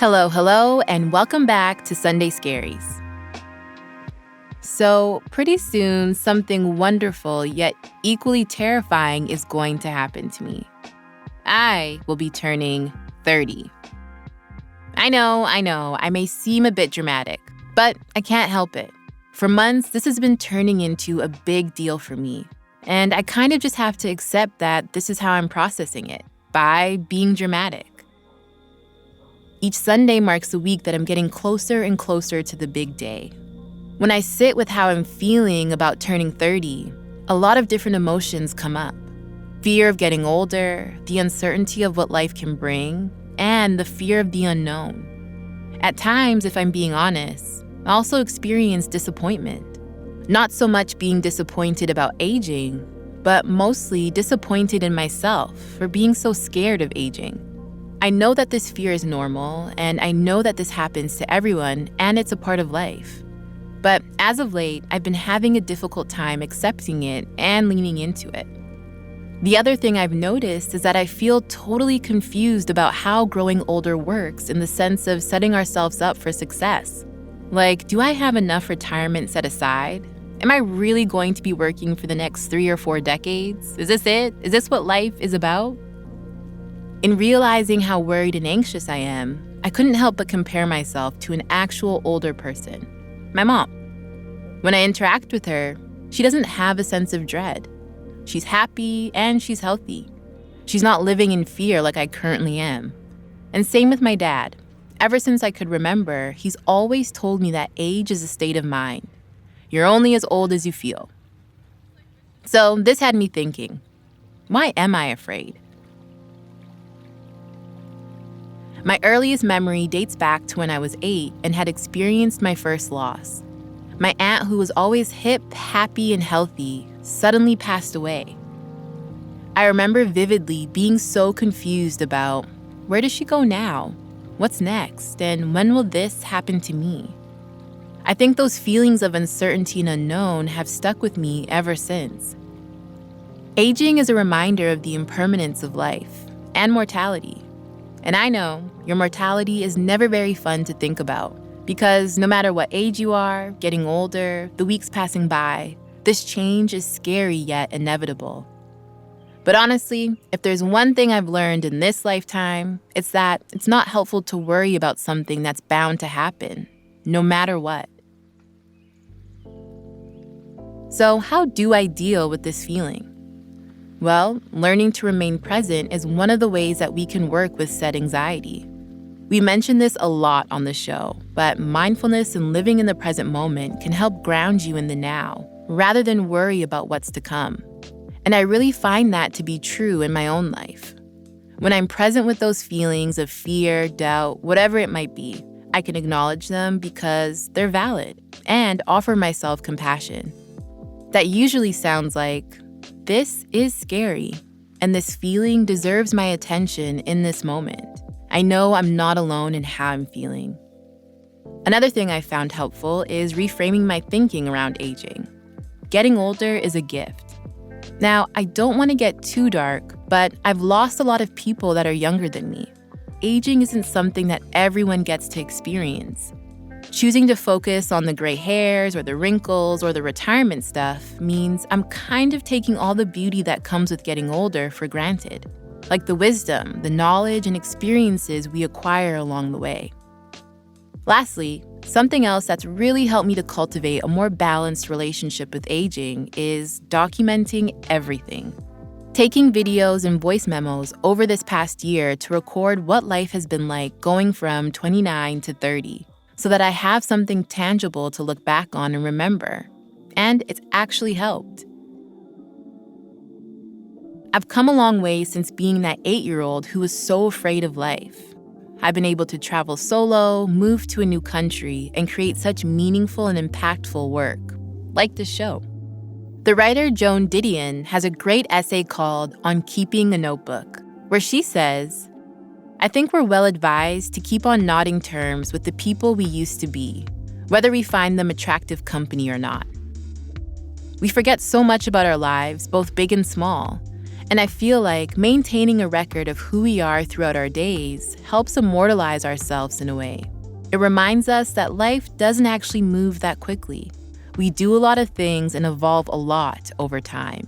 Hello, and welcome back to Sunday Scaries. So, pretty soon, something wonderful yet equally terrifying is going to happen to me. I will be turning 30. I know, I may seem a bit dramatic, but I can't help it. For months, this has been turning into a big deal for me, and I kind of just have to accept that this is how I'm processing it, by being dramatic. Each Sunday marks a week that I'm getting closer and closer to the big day. When I sit with how I'm feeling about turning 30, a lot of different emotions come up. Fear of getting older, the uncertainty of what life can bring, and the fear of the unknown. At times, if I'm being honest, I also experience disappointment. Not so much being disappointed about aging, but mostly disappointed in myself for being so scared of aging. I know that this fear is normal, and I know that this happens to everyone, and it's a part of life. But as of late, I've been having a difficult time accepting it and leaning into it. The other thing I've noticed is that I feel totally confused about how growing older works in the sense of setting ourselves up for success. Like, do I have enough retirement set aside? Am I really going to be working for the next 3 or 4 decades? Is this it? Is this what life is about? In realizing how worried and anxious I am, I couldn't help but compare myself to an actual older person, my mom. When I interact with her, she doesn't have a sense of dread. She's happy and she's healthy. She's not living in fear like I currently am. And same with my dad. Ever since I could remember, he's always told me that age is a state of mind. You're only as old as you feel. So this had me thinking, why am I afraid? My earliest memory dates back to when I was 8 and had experienced my first loss. My aunt, who was always hip, happy, and healthy, suddenly passed away. I remember vividly being so confused about, where does she go now? What's next? And when will this happen to me? I think those feelings of uncertainty and unknown have stuck with me ever since. Aging is a reminder of the impermanence of life and mortality. And I know your mortality is never very fun to think about because no matter what age you are, getting older, the weeks passing by, this change is scary yet inevitable. But honestly, if there's one thing I've learned in this lifetime, it's that it's not helpful to worry about something that's bound to happen, no matter what. So how do I deal with this feeling? Well, learning to remain present is one of the ways that we can work with said anxiety. We mention this a lot on the show, but mindfulness and living in the present moment can help ground you in the now, rather than worry about what's to come. And I really find that to be true in my own life. When I'm present with those feelings of fear, doubt, whatever it might be, I can acknowledge them because they're valid and offer myself compassion. That usually sounds like, this is scary, and this feeling deserves my attention in this moment. I know I'm not alone in how I'm feeling. Another thing I found helpful is reframing my thinking around aging. Getting older is a gift. Now, I don't want to get too dark, but I've lost a lot of people that are younger than me. Aging isn't something that everyone gets to experience. Choosing to focus on the gray hairs or the wrinkles or the retirement stuff means I'm kind of taking all the beauty that comes with getting older for granted, like the wisdom, the knowledge, and experiences we acquire along the way. Lastly, something else that's really helped me to cultivate a more balanced relationship with aging is documenting everything. Taking videos and voice memos over this past year to record what life has been like going from 29 to 30. So that I have something tangible to look back on and remember. And it's actually helped. I've come a long way since being that 8-year-old who was so afraid of life. I've been able to travel solo, move to a new country, and create such meaningful and impactful work, like this show. The writer Joan Didion has a great essay called On Keeping a Notebook, where she says, I think we're well advised to keep on nodding terms with the people we used to be, whether we find them attractive company or not. We forget so much about our lives, both big and small, And I feel like maintaining a record of who we are throughout our days helps immortalize ourselves in a way. It reminds us that life doesn't actually move that quickly. We do a lot of things and evolve a lot over time.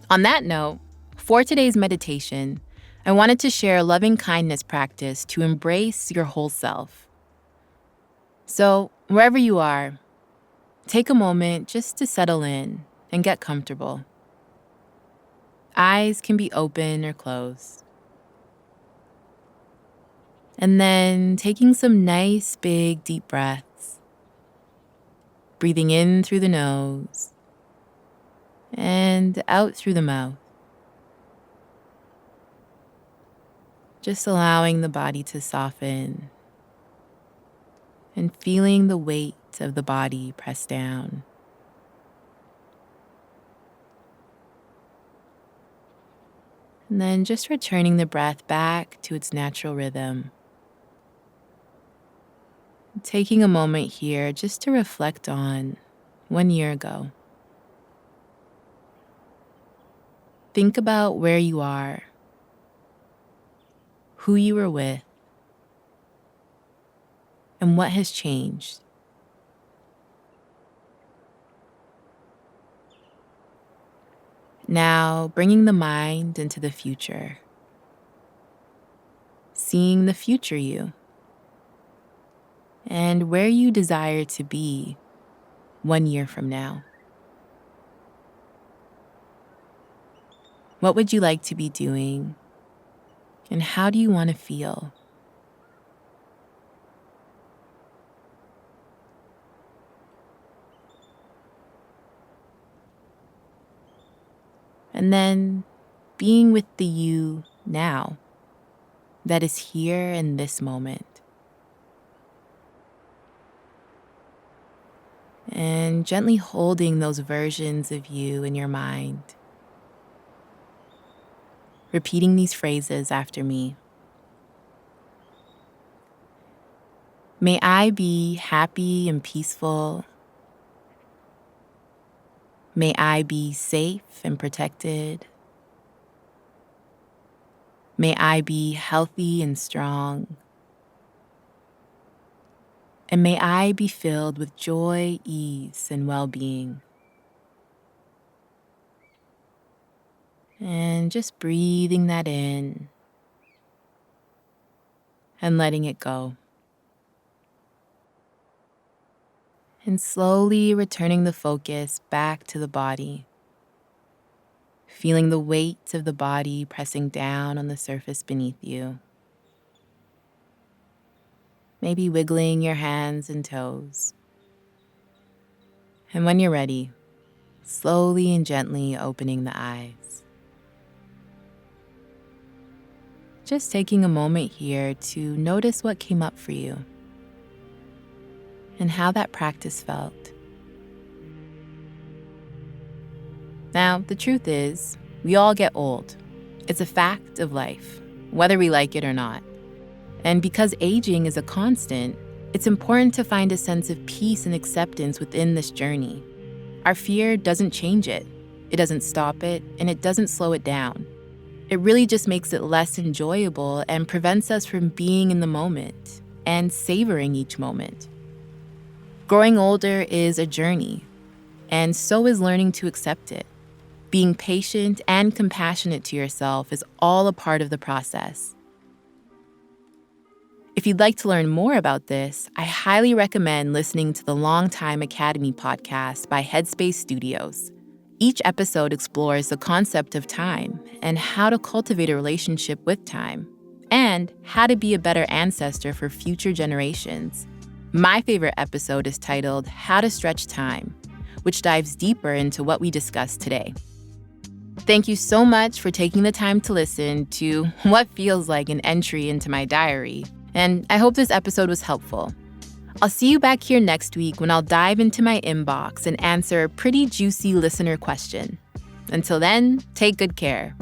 On that note, for today's meditation, I wanted to share a loving kindness practice to embrace your whole self. So, wherever you are, take a moment just to settle in and get comfortable. Eyes can be open or closed. And then taking some nice, big, deep breaths. Breathing in through the nose and out through the mouth. Just allowing the body to soften and feeling the weight of the body press down. And then just returning the breath back to its natural rhythm. Taking a moment here just to reflect on 1 year ago. Think about where you are, who you were with, and what has changed. Now, bringing the mind into the future. Seeing the future you. And where you desire to be 1 year from now. What would you like to be doing? And how do you want to feel? And then being with the you now that is here in this moment. And gently holding those versions of you in your mind. Repeating these phrases after me. May I be happy and peaceful. May I be safe and protected. May I be healthy and strong. And may I be filled with joy, ease, and well-being. And just breathing that in and letting it go. And slowly returning the focus back to the body. Feeling the weight of the body pressing down on the surface beneath you. Maybe wiggling your hands and toes. And when you're ready, slowly and gently opening the eyes. Just taking a moment here to notice what came up for you and how that practice felt. Now, the truth is, we all get old. It's a fact of life, whether we like it or not. And because aging is a constant, it's important to find a sense of peace and acceptance within this journey. Our fear doesn't change it, it doesn't stop it, and it doesn't slow it down. It really just makes it less enjoyable and prevents us from being in the moment and savoring each moment. Growing older is a journey, and so is learning to accept it. Being patient and compassionate to yourself is all a part of the process. If you'd like to learn more about this, I highly recommend listening to the Longtime Academy podcast by Headspace Studios. Each episode explores the concept of time and how to cultivate a relationship with time, and how to be a better ancestor for future generations. My favorite episode is titled How to Stretch Time, which dives deeper into what we discussed today. Thank you so much for taking the time to listen to what feels like an entry into my diary, and I hope this episode was helpful. I'll see you back here next week when I'll dive into my inbox and answer a pretty juicy listener question. Until then, take good care.